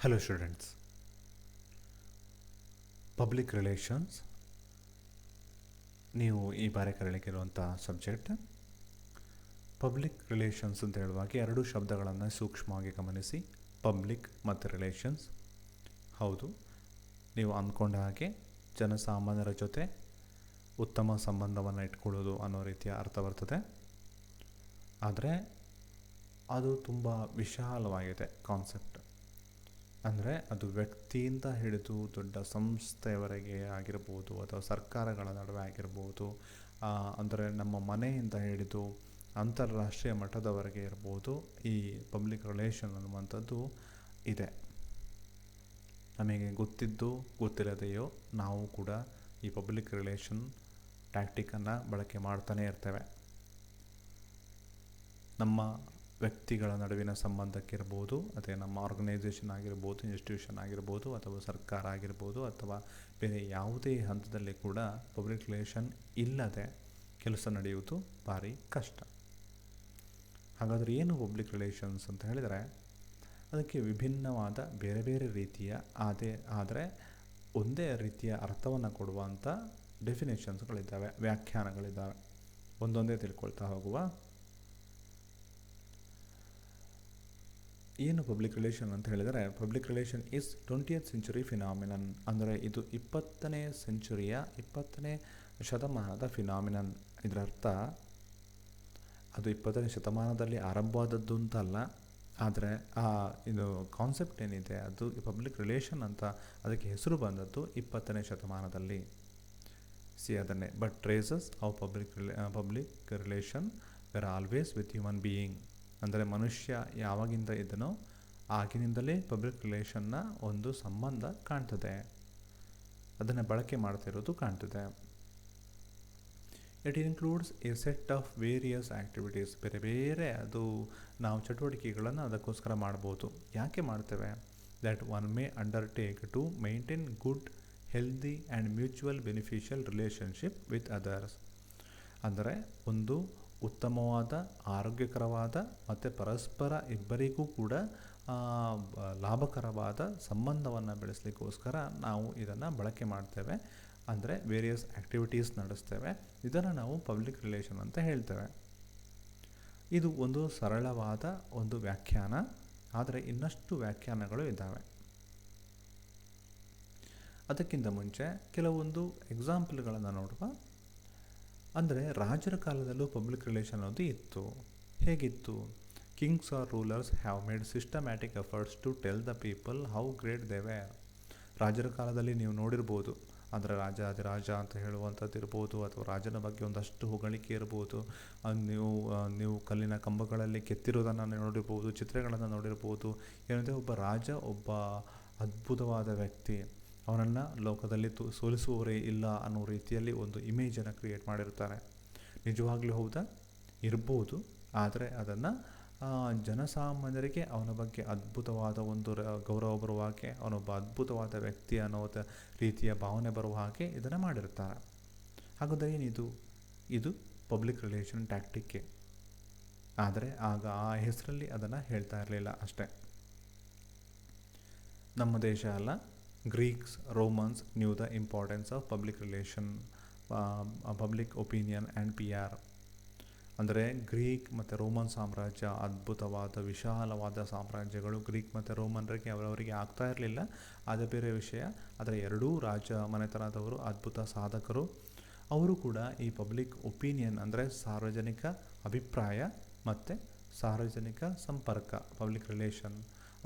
Hello students, public relations ನೀವು ಈ ಬಾರಿ ಕಲಿಯಲಿಕ್ಕಿರುವಂಥ ಸಬ್ಜೆಕ್ಟ್. ಪಬ್ಲಿಕ್ ರಿಲೇಷನ್ಸ್ ಅಂತ ಹೇಳುವಾಗ ಎರಡು ಶಬ್ದಗಳನ್ನು ಸೂಕ್ಷ್ಮವಾಗಿ ಗಮನಿಸಿ. ಪಬ್ಲಿಕ್ ಮತ್ತು ರಿಲೇಷನ್ಸ್. ಹೌದು, ನೀವು ಅಂದ್ಕೊಂಡ ಹಾಗೆ ಜನಸಾಮಾನ್ಯರ ಜೊತೆ ಉತ್ತಮ ಸಂಬಂಧವನ್ನು ಇಟ್ಕೊಳ್ಳೋದು ಅನ್ನೋ ರೀತಿಯ ಅರ್ಥ ಬರ್ತದೆ. ಆದರೆ ಅದು ತುಂಬ ವಿಶಾಲವಾಗಿದೆ ಕಾನ್ಸೆಪ್ಟ್. ಅಂದರೆ ಅದು ವ್ಯಕ್ತಿಯಿಂದ ಹಿಡಿದು ದೊಡ್ಡ ಸಂಸ್ಥೆಯವರೆಗೆ ಆಗಿರ್ಬೋದು, ಅಥವಾ ಸರ್ಕಾರಗಳ ನಡುವೆ ಆಗಿರ್ಬೋದು, ಅಂದರೆ ನಮ್ಮ ಮನೆಯಿಂದ ಹಿಡಿದು ಅಂತಾರಾಷ್ಟ್ರೀಯ ಮಟ್ಟದವರೆಗೆ ಇರ್ಬೋದು. ಈ ಪಬ್ಲಿಕ್ ರಿಲೇಷನ್ ಅನ್ನುವಂಥದ್ದು ಇದೆ. ನಮಗೆ ಗೊತ್ತಿದ್ದು ಗೊತ್ತಿಲ್ಲದೆಯೋ ನಾವು ಕೂಡ ಈ ಪಬ್ಲಿಕ್ ರಿಲೇಷನ್ ಟ್ಯಾಕ್ಟಿಕನ್ನು ಬಳಕೆ ಮಾಡ್ತಾನೆ ಇರ್ತೇವೆ. ನಮ್ಮ ವ್ಯಕ್ತಿಗಳ ನಡುವಿನ ಸಂಬಂಧಕ್ಕಿರ್ಬೋದು, ಅದೇ ನಮ್ಮ ಆರ್ಗನೈಸೇಷನ್ ಆಗಿರ್ಬೋದು, ಇನ್ಸ್ಟಿಟ್ಯೂಷನ್ ಆಗಿರ್ಬೋದು, ಅಥವಾ ಸರ್ಕಾರ ಆಗಿರ್ಬೋದು, ಅಥವಾ ಬೇರೆ ಯಾವುದೇ ಹಂತದಲ್ಲಿ ಕೂಡ ಪಬ್ಲಿಕ್ ರಿಲೇಷನ್ ಇಲ್ಲದೆ ಕೆಲಸ ನಡೆಯುವುದು ಭಾರಿ ಕಷ್ಟ. ಹಾಗಾದರೆ ಏನು ಪಬ್ಲಿಕ್ ರಿಲೇಷನ್ಸ್ ಅಂತ ಹೇಳಿದರೆ, ಅದಕ್ಕೆ ವಿಭಿನ್ನವಾದ ಬೇರೆ ಬೇರೆ ರೀತಿಯ ಆದರೆ ಒಂದೇ ರೀತಿಯ ಅರ್ಥವನ್ನು ಕೊಡುವಂಥ ಡೆಫಿನೇಷನ್ಸ್ಗಳಿದ್ದಾವೆ, ವ್ಯಾಖ್ಯಾನಗಳಿದ್ದಾವೆ. ಒಂದೊಂದೇ ತಿಳ್ಕೊಳ್ತಾ ಹೋಗುವ. ಏನು ಪಬ್ಲಿಕ್ ರಿಲೇಷನ್ ಅಂತ ಹೇಳಿದರೆ, public relation is 20th century phenomenon. ಅಂದರೆ ಇದು 20ನೇ ಶತಮಾನದ ಫಿನಾಮಿನನ್. ಇದರ ಅರ್ಥ ಅದು 20ನೇ ಶತಮಾನದಲ್ಲಿ ಆರಂಭವಾದದ್ದು ಅಂತಲ್ಲ, ಆದರೆ ಇದು ಕಾನ್ಸೆಪ್ಟ್ ಏನಿದೆ ಅದು ಪಬ್ಲಿಕ್ ರಿಲೇಷನ್ ಅಂತ ಅದಕ್ಕೆ ಹೆಸರು ಬಂದದ್ದು 20ನೇ ಶತಮಾನದಲ್ಲಿ. ಅದನ್ನೇ but traces of public relation were always with human being. ಅಂದರೆ ಮನುಷ್ಯ ಯಾವಾಗಿಂದ ಇದನೋ ಆಗಿನಿಂದಲೇ ಪಬ್ಲಿಕ್ ರಿಲೇಷನ್ನ ಒಂದು ಸಂಬಂಧ ಕಾಣ್ತದೆ, ಅದನ್ನು ಬಳಕೆ ಮಾಡ್ತಿರೋದು ಕಾಣ್ತದೆ. It includes a set of various activities. ಬೇರೆ ಬೇರೆ ಅದು ನಾವು ಚಟುವಟಿಕೆಗಳನ್ನು ಅದಕ್ಕೋಸ್ಕರ ಮಾಡ್ಬೋದು. ಯಾಕೆ ಮಾಡ್ತೇವೆ? That one may undertake to maintain good, healthy and mutual beneficial relationship with others. ಅಂದರೆ ಒಂದು ಉತ್ತಮವಾದ, ಆರೋಗ್ಯಕರವಾದ ಮತ್ತು ಪರಸ್ಪರ ಇಬ್ಬರಿಗೂ ಕೂಡ ಲಾಭಕರವಾದ ಸಂಬಂಧವನ್ನು ಬೆಳೆಸಲಿಕ್ಕೋಸ್ಕರ ನಾವು ಇದನ್ನು ಬಳಕೆ ಮಾಡ್ತೇವೆ. ಅಂದರೆ ವೇರಿಯಸ್ ಆ್ಯಕ್ಟಿವಿಟೀಸ್ ನಡೆಸ್ತೇವೆ. ಇದನ್ನು ನಾವು ಪಬ್ಲಿಕ್ ರಿಲೇಷನ್ ಅಂತ ಹೇಳ್ತೇವೆ. ಇದು ಒಂದು ಸರಳವಾದ ಒಂದು ವ್ಯಾಖ್ಯಾನ, ಆದರೆ ಇನ್ನಷ್ಟು ವ್ಯಾಖ್ಯಾನಗಳು ಇದ್ದಾವೆ. ಅದಕ್ಕಿಂತ ಮುಂಚೆ ಕೆಲವೊಂದು ಎಕ್ಸಾಂಪಲ್ಗಳನ್ನು ನೋಡುವ. ಅಂದರೆ ರಾಜರ ಕಾಲದಲ್ಲೂ ಪಬ್ಲಿಕ್ ರಿಲೇಷನ್ ಅನ್ನೋದು ಇತ್ತು. ಹೇಗಿತ್ತು? Kings or rulers have made systematic efforts to tell the people how great they were. ರಾಜರ ಕಾಲದಲ್ಲಿ ನೀವು ನೋಡಿರ್ಬೋದು. ಅಂದರೆ ರಾಜ ಅಂತ ಹೇಳುವಂಥದ್ದು ಇರ್ಬೋದು, ಅಥವಾ ರಾಜನ ಬಗ್ಗೆ ಒಂದಷ್ಟು ಹೊಗಳಿಕೆ ಇರ್ಬೋದು. ನೀವು ಕಲ್ಲಿನ ಕಂಬಗಳಲ್ಲಿ ಕೆತ್ತಿರೋದನ್ನು ನೋಡಿರ್ಬೋದು, ಚಿತ್ರಗಳನ್ನು ನೋಡಿರ್ಬೋದು. ಏನಂದರೆ ಒಬ್ಬ ರಾಜ ಒಬ್ಬ ಅದ್ಭುತವಾದ ವ್ಯಕ್ತಿ, ಅವನನ್ನು ಲೋಕದಲ್ಲಿ ಸೋಲಿಸುವವರೇ ಇಲ್ಲ ಅನ್ನೋ ರೀತಿಯಲ್ಲಿ ಒಂದು ಇಮೇಜನ್ನು ಕ್ರಿಯೇಟ್ ಮಾಡಿರ್ತಾರೆ. ನಿಜವಾಗ್ಲೂ ಹೌದಾ? ಇರ್ಬೋದು. ಆದರೆ ಅದನ್ನು ಜನಸಾಮಾನ್ಯರಿಗೆ ಅವನ ಬಗ್ಗೆ ಅದ್ಭುತವಾದ ಒಂದು ಗೌರವ ಬರುವ ಹಾಗೆ, ಅವನೊಬ್ಬ ಅದ್ಭುತವಾದ ವ್ಯಕ್ತಿ ಅನ್ನೋ ರೀತಿಯ ಭಾವನೆ ಬರುವ ಹಾಗೆ ಇದನ್ನು ಮಾಡಿರ್ತಾರೆ. ಹಾಗಾದರೆ ಇದು ಪಬ್ಲಿಕ್ ರಿಲೇಷನ್ ಟ್ಯಾಕ್ಟಿಕ್ಕೆ. ಆದರೆ ಆಗ ಆ ಹೆಸರಲ್ಲಿ ಅದನ್ನು ಹೇಳ್ತಾ ಇರಲಿಲ್ಲ ಅಷ್ಟೇ. ನಮ್ಮ ದೇಶ ಅಲ್ಲ, Greeks, Romans knew the importance of public relation, public opinion and PR. ಅಂದರೆ ಗ್ರೀಕ್ ಮತ್ತು ರೋಮನ್ ಸಾಮ್ರಾಜ್ಯ ಅದ್ಭುತವಾದ ವಿಶಾಲವಾದ ಸಾಮ್ರಾಜ್ಯಗಳು. ಗ್ರೀಕ್ ಮತ್ತು ರೋಮನ್ರಿಗೆ ಅವರವರಿಗೆ ಆಗ್ತಾ ಇರಲಿಲ್ಲ, ಅದು ಬೇರೆ ವಿಷಯ. ಆದರೆ ಎರಡೂ ರಾಜ ಮನೆತನದವರು ಅದ್ಭುತ ಸಾಧಕರು. ಅವರು ಕೂಡ ಈ ಪಬ್ಲಿಕ್ ಒಪಿನಿಯನ್ ಅಂದರೆ ಸಾರ್ವಜನಿಕ ಅಭಿಪ್ರಾಯ ಮತ್ತು ಸಾರ್ವಜನಿಕ ಸಂಪರ್ಕ, ಪಬ್ಲಿಕ್ ರಿಲೇಷನ್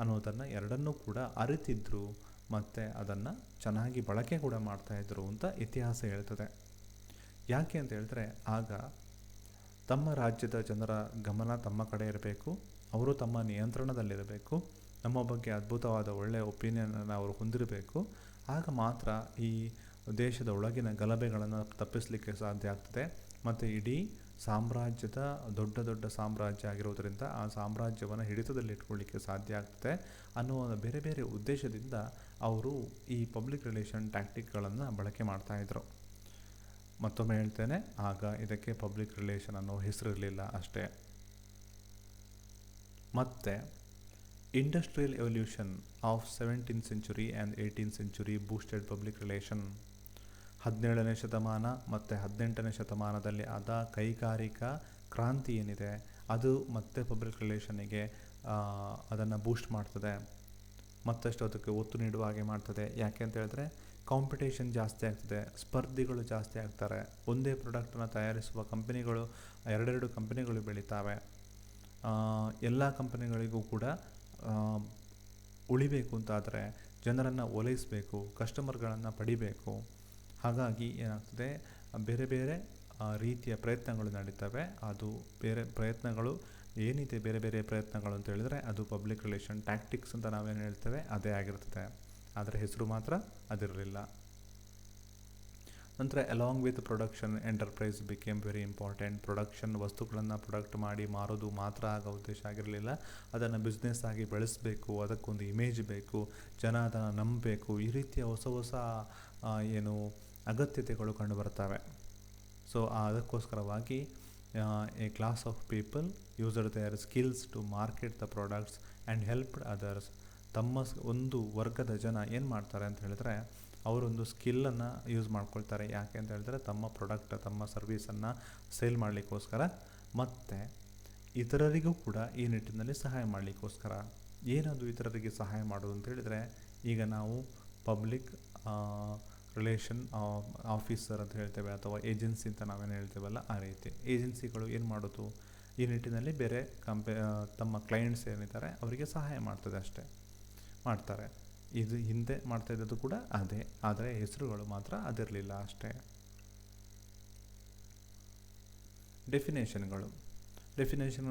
ಅನ್ನೋದನ್ನು ಎರಡನ್ನೂ ಕೂಡ ಅರಿತಿದ್ರು ಮತ್ತು ಅದನ್ನು ಚೆನ್ನಾಗಿ ಬಳಕೆ ಕೂಡ ಮಾಡ್ತಾಯಿದ್ರು ಅಂತ ಇತಿಹಾಸ ಹೇಳ್ತದೆ. ಯಾಕೆ ಅಂತ ಹೇಳಿದ್ರೆ, ಆಗ ತಮ್ಮ ರಾಜ್ಯದ ಜನರ ಗಮನ ತಮ್ಮ ಕಡೆ ಇರಬೇಕು, ಅವರು ತಮ್ಮ ನಿಯಂತ್ರಣದಲ್ಲಿರಬೇಕು, ನಮ್ಮ ಬಗ್ಗೆ ಅದ್ಭುತವಾದ ಒಳ್ಳೆಯ ಒಪಿನಿಯನನ್ನು ಅವರು ಹೊಂದಿರಬೇಕು. ಆಗ ಮಾತ್ರ ಈ ದೇಶದ ಒಳಗಿನ ಗಲಭೆಗಳನ್ನು ತಪ್ಪಿಸಲಿಕ್ಕೆ ಸಾಧ್ಯ ಆಗ್ತದೆ. ಮತ್ತು ಇಡೀ ಸಾಮ್ರಾಜ್ಯದ ದೊಡ್ಡ ಸಾಮ್ರಾಜ್ಯ ಆಗಿರೋದರಿಂದ ಆ ಸಾಮ್ರಾಜ್ಯವನ್ನು ಹಿಡಿತದಲ್ಲಿ ಇಟ್ಕೊಳ್ಳಿಕ್ಕೆ ಸಾಧ್ಯ ಆಗ್ತದೆ ಅನ್ನುವ ಬೇರೆ ಬೇರೆ ಉದ್ದೇಶದಿಂದ ಅವರು ಈ ಪಬ್ಲಿಕ್ ರಿಲೇಷನ್ ಟ್ಯಾಕ್ಟಿಕ್ಗಳನ್ನು ಬಳಕೆ ಮಾಡ್ತಾಯಿದ್ರು. ಮತ್ತೊಮ್ಮೆ ಹೇಳ್ತೇನೆ, ಆಗ ಇದಕ್ಕೆ ಪಬ್ಲಿಕ್ ರಿಲೇಷನ್ ಅನ್ನೋ ಹೆಸರಿರಲಿಲ್ಲ ಅಷ್ಟೇ. ಮತ್ತು industrial evolution of 17th century and 18th century boosted public relation. 17ನೇ ಶತಮಾನ ಮತ್ತು 18ನೇ ಶತಮಾನದಲ್ಲಿ ಆದ ಕೈಗಾರಿಕಾ ಕ್ರಾಂತಿ ಏನಿದೆ ಅದು ಮತ್ತೆ ಪಬ್ಲಿಕ್ ರಿಲೇಷನ್ನಿಗೆ ಅದನ್ನು ಬೂಸ್ಟ್ ಮಾಡ್ತದೆ, ಮತ್ತಷ್ಟು ಅದಕ್ಕೆ ಒತ್ತು ನೀಡುವ ಹಾಗೆ ಮಾಡ್ತದೆ. ಯಾಕೆ ಅಂತ ಹೇಳಿದ್ರೆ ಕಾಂಪಿಟೇಷನ್ ಜಾಸ್ತಿ ಆಗ್ತದೆ, ಸ್ಪರ್ಧಿಗಳು ಜಾಸ್ತಿ ಆಗ್ತಾರೆ, ಒಂದೇ ಪ್ರಾಡಕ್ಟನ್ನು ತಯಾರಿಸುವ ಕಂಪನಿಗಳು ಎರಡೆರಡು ಕಂಪನಿಗಳು ಬೆಳೀತಾವೆ. ಎಲ್ಲ ಕಂಪನಿಗಳಿಗೂ ಕೂಡ ಉಳಿಬೇಕು ಅಂತಾದರೆ ಜನರನ್ನು ಓಲೈಸಬೇಕು, ಕಸ್ಟಮರ್ಗಳನ್ನು ಪಡಿಬೇಕು. ಹಾಗಾಗಿ ಏನಾಗ್ತದೆ, ಬೇರೆ ಬೇರೆ ರೀತಿಯ ಪ್ರಯತ್ನಗಳು ನಡೀತವೆ. ಅದು ಬೇರೆ ಪ್ರಯತ್ನಗಳು ಏನಿದೆ, ಬೇರೆ ಬೇರೆ ಪ್ರಯತ್ನಗಳು ಅಂತ ಹೇಳಿದ್ರೆ ಅದು ಪಬ್ಲಿಕ್ ರಿಲೇಷನ್ ಟ್ಯಾಕ್ಟಿಕ್ಸ್ ಅಂತ ನಾವೇನು ಹೇಳ್ತೇವೆ ಅದೇ ಆಗಿರ್ತದೆ. ಆದರೆ ಹೆಸರು ಮಾತ್ರ ಅದಿರಲಿಲ್ಲ. ನಂತರ along with production enterprise became very important. Production ವಸ್ತುಗಳನ್ನು ಪ್ರೊಡಕ್ಟ್ ಮಾಡಿ ಮಾರೋದು ಮಾತ್ರ ಆಗ ಉದ್ದೇಶ ಆಗಿರಲಿಲ್ಲ, ಅದನ್ನು ಬಿಸ್ನೆಸ್ ಆಗಿ ಬೆಳೆಸಬೇಕು, ಅದಕ್ಕೊಂದು ಇಮೇಜ್ ಬೇಕು, ಜನ ಅದನ್ನು ನಂಬಬೇಕು. ಈ ರೀತಿಯ ಹೊಸ ಹೊಸ ಏನು ಅಗತ್ಯತೆಗಳು ಕಂಡುಬರ್ತವೆ. ಸೊ ಅದಕ್ಕೋಸ್ಕರವಾಗಿ a class of people used their skills to market the products and helped others. ತಮ್ಮ ಒಂದು ವರ್ಗದ ಜನ ಏನು ಮಾಡ್ತಾರೆ ಅಂತ ಹೇಳಿದ್ರೆ ಅವರೊಂದು ಸ್ಕಿಲ್ಲನ್ನು ಯೂಸ್ ಮಾಡ್ಕೊಳ್ತಾರೆ. ಯಾಕೆ ಅಂತ ಹೇಳಿದ್ರೆ ತಮ್ಮ ಪ್ರಾಡಕ್ಟ್, ತಮ್ಮ ಸರ್ವೀಸನ್ನು ಸೇಲ್ ಮಾಡಲಿಕ್ಕೋಸ್ಕರ ಮತ್ತು ಇತರರಿಗೂ ಕೂಡ ಈ ನಿಟ್ಟಿನಲ್ಲಿ ಸಹಾಯ ಮಾಡಲಿಕ್ಕೋಸ್ಕರ. ಏನದು ಇತರರಿಗೆ ಸಹಾಯ ಮಾಡೋದು ಅಂತ ಹೇಳಿದರೆ, ಈಗ ನಾವು ಪಬ್ಲಿಕ್ ರಿಲೇಷನ್ ಆಫೀಸರ್ ಅಂತ ಹೇಳ್ತೇವೆ ಅಥವಾ ಏಜೆನ್ಸಿ ಅಂತ ನಾವೇನು ಹೇಳ್ತೇವಲ್ಲ, ಆ ರೀತಿ ಏಜೆನ್ಸಿಗಳು ಏನು ಮಾಡೋದು ಈ ನಿಟ್ಟಿನಲ್ಲಿ ಬೇರೆ ತಮ್ಮ ಕ್ಲೈಂಟ್ಸ್ ಏನಿದ್ದಾರೆ ಅವರಿಗೆ ಸಹಾಯ ಮಾಡ್ತದೆ, ಅಷ್ಟೇ ಮಾಡ್ತಾರೆ. ಇದು ಹಿಂದೆ ಮಾಡ್ತಾಯಿದ್ದದ್ದು ಕೂಡ ಅದೇ, ಆದರೆ ಹೆಸರುಗಳು ಮಾತ್ರ ಅದಿರಲಿಲ್ಲ ಅಷ್ಟೇ. ಡೆಫಿನೇಷನ್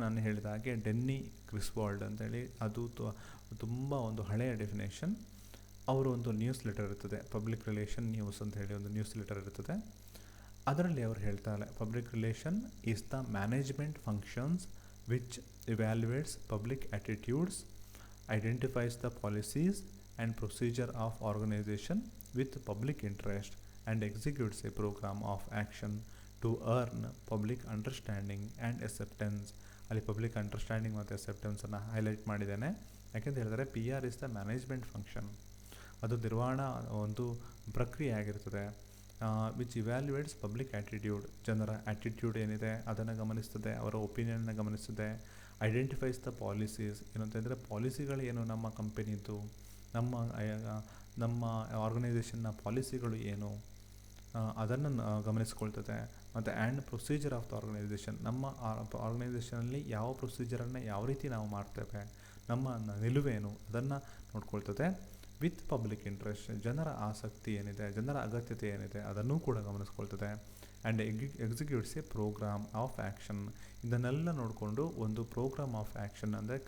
ನಾನು ಹೇಳಿದ ಹಾಗೆ ಡೆನ್ನಿ ಕ್ರಿಸ್ವಾಲ್ಡ್ ಅಂತೇಳಿ, ಅದು ತುಂಬ ಒಂದು ಹಳೆಯ ಡೆಫಿನೇಷನ್. ಅವರು ಒಂದು ನ್ಯೂಸ್ ಲೆಟರ್ ಇರ್ತದೆ, ಪಬ್ಲಿಕ್ ರಿಲೇಷನ್ ನ್ಯೂಸ್ ಅಂತ ಹೇಳಿ ಒಂದು ನ್ಯೂಸ್ ಲೆಟರ್ ಇರ್ತದೆ. ಅದರಲ್ಲಿ ಅವರು ಹೇಳ್ತಾರೆ, public relation is the management functions which evaluates public attitudes, identifies the policies and procedure of organization with public interest and executes a program of action to earn public understanding and acceptance. ಅಲ್ಲಿ public understanding ಮತ್ತು ಅಕ್ಸೆಪ್ಟೆನ್ಸನ್ನು highlight ಮಾಡಿದ್ದೇನೆ. ಯಾಕೆಂತ ಹೇಳಿದರೆ PR is the management function, ಅದು ನಿರ್ವಹಣಾ ಒಂದು ಪ್ರಕ್ರಿಯೆ ಆಗಿರ್ತದೆ. ವಿಚ್ ಇವ್ಯಾಲ್ಯುಯೇಟ್ಸ್ ಪಬ್ಲಿಕ್ ಆ್ಯಟಿಟ್ಯೂಡ್, ಜನರ ಆ್ಯಟಿಟ್ಯೂಡ್ ಏನಿದೆ ಅದನ್ನು ಗಮನಿಸ್ತದೆ, ಅವರ ಒಪಿನಿಯನ್ನ ಗಮನಿಸ್ತದೆ. ಐಡೆಂಟಿಫೈಸ್ ದ ಪಾಲಿಸೀಸ್, ಏನಂತಂದರೆ ಪಾಲಿಸಿಗಳು ಏನು ನಮ್ಮ ಕಂಪನಿದು, ನಮ್ಮ ಆರ್ಗನೈಸೇಷನ್ನ ಪಾಲಿಸಿಗಳು ಏನು ಅದನ್ನು ಗಮನಿಸ್ಕೊಳ್ತದೆ. ಮತ್ತು and procedure of the organisation, ನಮ್ಮ ಆರ್ಗನೈಸೇಷನಲ್ಲಿ ಯಾವ ಪ್ರೊಸೀಜರನ್ನು ಯಾವ ರೀತಿ ನಾವು ಮಾಡ್ತೇವೆ, ನಮ್ಮ ನಿಲುವೇನು ಅದನ್ನು ನೋಡ್ಕೊಳ್ತದೆ. ವಿತ್ ಪಬ್ಲಿಕ್ ಇಂಟ್ರೆಸ್ಟ್, ಜನರ ಆಸಕ್ತಿ ಏನಿದೆ, ಜನರ ಅಗತ್ಯತೆ ಏನಿದೆ ಅದನ್ನೂ ಕೂಡ ಗಮನಿಸ್ಕೊಳ್ತದೆ. And executes a program of action, ಇದನ್ನೆಲ್ಲ ನೋಡಿಕೊಂಡು ಒಂದು ಪ್ರೋಗ್ರಾಮ್ ಆಫ್ ಆ್ಯಕ್ಷನ್ ಅಂದರೆ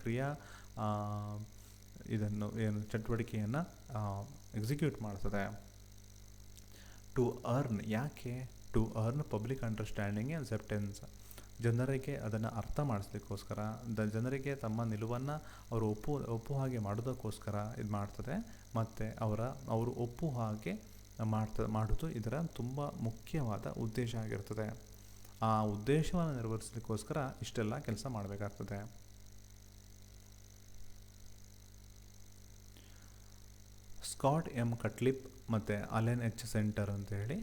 ಇದನ್ನು ಏನು ಚಟುವಟಿಕೆಯನ್ನು ಎಕ್ಸಿಕ್ಯೂಟ್ ಮಾಡ್ತದೆ. ಟು ಅರ್ನ್, ಯಾಕೆ to earn public understanding and acceptance, ಜನರಿಗೆ ಅದನ್ನು ಅರ್ಥ ಮಾಡಿಸ್ಲಿಕ್ಕೋಸ್ಕರ, ಜನರಿಗೆ ತಮ್ಮ ನಿಲುವನ್ನು ಅವರು ಒಪ್ಪು ಹಾಗೆ ಮಾಡೋದಕ್ಕೋಸ್ಕರ ಇದು ಮಾಡ್ತದೆ. ಮತ್ತು ಅವರು ಒಪ್ಪು ಹಾಗೆ ಮಾಡೋದು ಇದರ ತುಂಬ ಮುಖ್ಯವಾದ ಉದ್ದೇಶ ಆಗಿರ್ತದೆ. ಆ ಉದ್ದೇಶವನ್ನು ನೆರವೇರಿಸಲಿಕ್ಕೋಸ್ಕರ ಇಷ್ಟೆಲ್ಲ ಕೆಲಸ ಮಾಡಬೇಕಾಗ್ತದೆ. ಸ್ಕಾಟ್ ಎಮ್ ಕಟ್ಲಿಪ್ ಮತ್ತು ಅಲೆನ್ ಎಚ್ ಸೆಂಟರ್ ಅಂತೇಳಿ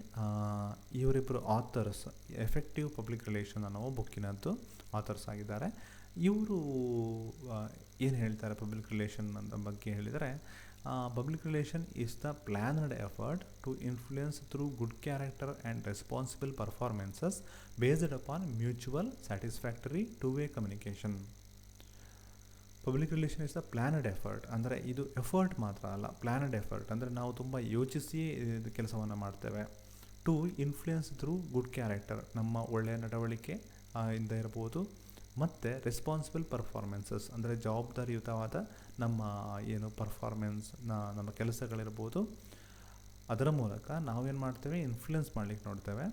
ಇವರಿಬ್ಬರು ಆಥರ್ಸ್, ಎಫೆಕ್ಟಿವ್ ಪಬ್ಲಿಕ್ ರಿಲೇಷನ್ ಅನ್ನೋ ಬುಕ್ಕಿನದ್ದು ಆಥರ್ಸ್ ಆಗಿದ್ದಾರೆ. ಇವರು ಏನು ಹೇಳ್ತಾರೆ ಪಬ್ಲಿಕ್ ರಿಲೇಷನ್ ಅಂತ ಬಗ್ಗೆ ಹೇಳಿದರೆ, public relation is the planned effort to influence through good character and responsible performances based upon mutual satisfactory two way communication. Public relation is the planned effort, ಅಂದರೆ ಇದು ಎಫರ್ಟ್ ಮಾತ್ರ ಅಲ್ಲ, ಪ್ಲ್ಯಾನ್ಡ್ ಎಫರ್ಟ್ ಅಂದರೆ ನಾವು ತುಂಬ ಯೋಚಿಸಿ ಕೆಲಸವನ್ನು ಮಾಡ್ತೇವೆ. To influence through good character, ನಮ್ಮ ಒಳ್ಳೆಯ ನಡವಳಿಕೆ ಇಂದ ಇರ್ಬೋದು, ಮತ್ತು ರೆಸ್ಪಾನ್ಸಿಬಲ್ ಪರ್ಫಾರ್ಮೆನ್ಸಸ್ ಅಂದರೆ ಜವಾಬ್ದಾರಿಯುತವಾದ ನಮ್ಮ ಏನು ನಮ್ಮ ಕೆಲಸಗಳಿರ್ಬೋದು, ಅದರ ಮೂಲಕ ನಾವೇನು ಮಾಡ್ತೇವೆ ಇನ್ಫ್ಲೂಯೆನ್ಸ್ ಮಾಡಲಿಕ್ಕೆ ನೋಡ್ತೇವೆ.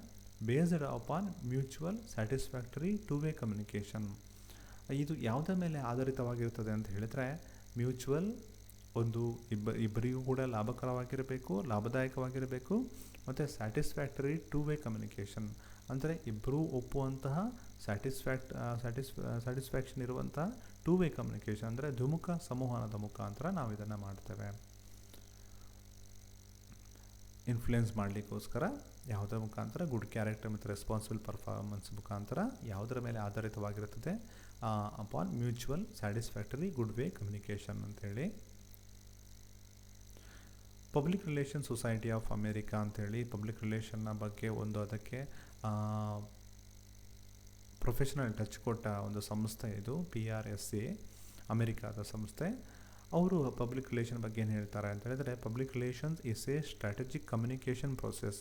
Based upon mutual satisfactory two way communication, ಇದು ಯಾವುದರ ಮೇಲೆ ಆಧಾರಿತವಾಗಿರ್ತದೆ ಅಂತ ಹೇಳಿದರೆ ಮ್ಯೂಚುವಲ್, ಒಂದು ಇಬ್ಬರಿಗೂ ಕೂಡ ಲಾಭದಾಯಕವಾಗಿರಬೇಕು ಮತ್ತು ಸ್ಯಾಟಿಸ್ಫ್ಯಾಕ್ಟರಿ ಟು ವೇ ಕಮ್ಯುನಿಕೇಷನ್, ಅಂದರೆ ಇಬ್ಬರೂ ಒಪ್ಪುವಂತಹ ಸ್ಯಾಟಿಸ್ಫ್ಯಾಕ್ಷನ್ ಇರುವಂತಹ ಟೂ ವೇ ಕಮ್ಯುನಿಕೇಷನ್, ಅಂದರೆ ದ್ವಿಮುಖ ಸಂವಹನದ ಮುಖಾಂತರ ನಾವು ಇದನ್ನು ಮಾಡ್ತೇವೆ. ಇನ್ಫ್ಲುಯೆನ್ಸ್ ಮಾಡಲಿಕ್ಕೋಸ್ಕರ ಯಾವುದರ ಮುಖಾಂತರ ಗುಡ್ ಕ್ಯಾರೆಕ್ಟರ್ ಮತ್ತು ರೆಸ್ಪಾನ್ಸಿಬಲ್ ಪರ್ಫಾರ್ಮೆನ್ಸ್ ಮುಖಾಂತರ ಯಾವುದರ ಮೇಲೆ ಆಧಾರಿತವಾಗಿರುತ್ತದೆ, upon mutual satisfactory good way communication ಅಂತೇಳಿ. Public relation society of America ಅಂತೇಳಿ ಪಬ್ಲಿಕ್ ರಿಲೇಷನ್ನ ಬಗ್ಗೆ ಒಂದು ಅದಕ್ಕೆ ಪ್ರೊಫೆಷನಲ್ ಟಚ್ ಕೊಟ್ಟ ಒಂದು ಸಂಸ್ಥೆ ಇದು, PRSA, ಅಮೇರಿಕಾದ ಸಂಸ್ಥೆ. ಅವರು ಪಬ್ಲಿಕ್ ರಿಲೇಷನ್ ಬಗ್ಗೆ ಏನು ಹೇಳ್ತಾರೆ ಅಂತ ಹೇಳಿದರೆ, public relations is A strategic communication process,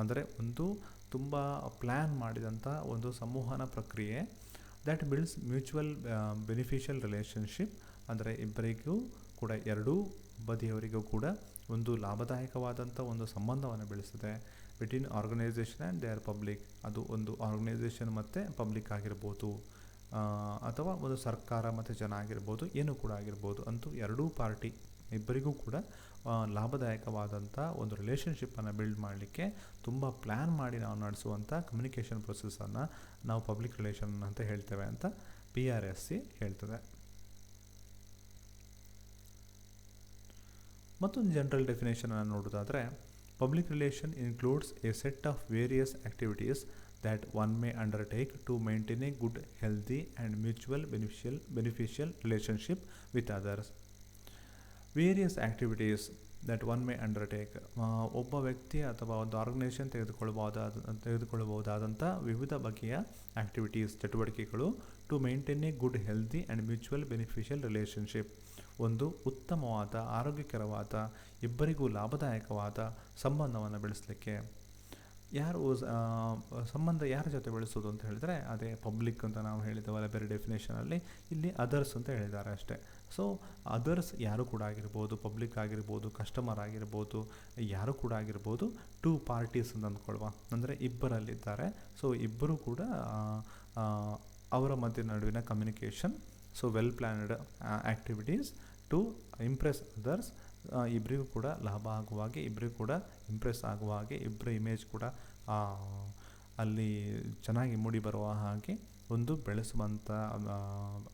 ಅಂದರೆ ಒಂದು ತುಂಬ ಪ್ಲ್ಯಾನ್ ಮಾಡಿದಂಥ ಒಂದು ಸಂವಹನ ಪ್ರಕ್ರಿಯೆ. That builds mutual beneficial relationship, ಅಂದರೆ ಇಬ್ಬರಿಗೂ ಕೂಡ, ಎರಡೂ ಬದಿಯವರಿಗೂ ಕೂಡ ಒಂದು ಲಾಭದಾಯಕವಾದಂಥ ಒಂದು ಸಂಬಂಧವನ್ನು ಬೆಳೆಸಿದೆ between organisation and they are public. ಅದು ಒಂದು ಆರ್ಗನೈಸೇಷನ್ ಮತ್ತು ಪಬ್ಲಿಕ್ ಆಗಿರ್ಬೋದು, ಅಥವಾ ಒಂದು ಸರ್ಕಾರ ಮತ್ತು ಜನ ಆಗಿರ್ಬೋದು, ಏನೂ ಕೂಡ ಆಗಿರ್ಬೋದು. ಅಂತೂ ಎರಡೂ ಪಾರ್ಟಿ ಇಬ್ಬರಿಗೂ ಕೂಡ ಲಾಭದಾಯಕವಾದಂಥ ಒಂದು ರಿಲೇಷನ್ಶಿಪ್ಪನ್ನು ಬಿಲ್ಡ್ ಮಾಡಲಿಕ್ಕೆ ತುಂಬ ಪ್ಲ್ಯಾನ್ ಮಾಡಿ ನಾವು ನಡೆಸುವಂಥ ಕಮ್ಯುನಿಕೇಷನ್ ಪ್ರೊಸೆಸನ್ನು ನಾವು ಪಬ್ಲಿಕ್ ರಿಲೇಷನ್ ಅಂತ ಹೇಳ್ತೇವೆ ಅಂತ PRSA ಹೇಳ್ತದೆ. ಮತ್ತೊಂದು ಜನರಲ್ ಡೆಫಿನೇಷನನ್ನು ನೋಡೋದಾದರೆ, public relation includes a set of various activities that one may undertake to maintain a good, healthy and mutual beneficial relationship with others. Various activities that one may undertake, ಒಬ್ಬ ವ್ಯಕ್ತಿ ಅಥವಾ ಒಂದು organisation ತೆಗೆದುಕೊಳ್ಳಬಹುದಾದಂಥ ವಿವಿಧ ಬಗೆಯ activities, ಚಟುವಟಿಕೆಗಳು, to maintain a good, healthy and mutual beneficial relationship, ಒಂದು ಉತ್ತಮವಾದ, ಆರೋಗ್ಯಕರವಾದ, ಇಬ್ಬರಿಗೂ ಲಾಭದಾಯಕವಾದ ಸಂಬಂಧವನ್ನು ಬೆಳೆಸಲಿಕ್ಕೆ. ಸಂಬಂಧ ಯಾರ ಜೊತೆ ಬೆಳೆಸೋದು ಅಂತ ಹೇಳಿದರೆ, ಅದೇ ಪಬ್ಲಿಕ್ ಅಂತ ನಾವು ಹೇಳಿದ್ದೇವಲ್ಲ ಬೇರೆ ಡೆಫಿನೇಷನಲ್ಲಿ, ಇಲ್ಲಿ ಅದರ್ಸ್ ಅಂತ ಹೇಳಿದ್ದಾರೆ ಅಷ್ಟೇ. ಸೊ ಅದರ್ಸ್ ಯಾರು ಕೂಡ ಆಗಿರ್ಬೋದು, ಪಬ್ಲಿಕ್ ಆಗಿರ್ಬೋದು, ಕಸ್ಟಮರ್ ಆಗಿರ್ಬೋದು, ಯಾರು ಕೂಡ ಆಗಿರ್ಬೋದು, ಟೂ ಪಾರ್ಟೀಸ್ ಅಂತ ಅಂದ್ಕೊಳ್ವಾ, ಅಂದರೆ ಇಬ್ಬರಲ್ಲಿದ್ದಾರೆ. ಸೊ ಇಬ್ಬರು ಕೂಡ ಅವರ ಮಧ್ಯೆ ನಡುವಿನ communication, so well planned activities to impress others, ಇಬ್ಬರಿಗೂ ಕೂಡ ಲಾಭ ಆಗುವ ಹಾಗೆ, ಇಬ್ಬರಿಗೂ ಕೂಡ ಇಂಪ್ರೆಸ್ ಆಗುವ ಹಾಗೆ, ಇಬ್ಬರ ಇಮೇಜ್ ಕೂಡ ಅಲ್ಲಿ ಚೆನ್ನಾಗಿ ಮೂಡಿ ಬರುವ ಹಾಗೆ ಒಂದು ಬೆಳೆಸುವಂಥ,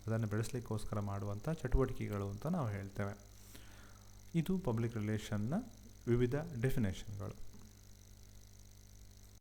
ಅದನ್ನು ಬೆಳೆಸಲಿಕ್ಕೋಸ್ಕರ ಮಾಡುವಂಥ ಚಟುವಟಿಕೆಗಳು ಅಂತ ನಾವು ಹೇಳ್ತೇವೆ. ಇದು ಪಬ್ಲಿಕ್ ರಿಲೇಷನ್ನ ವಿವಿಧ ಡೆಫಿನೇಷನ್ಗಳು.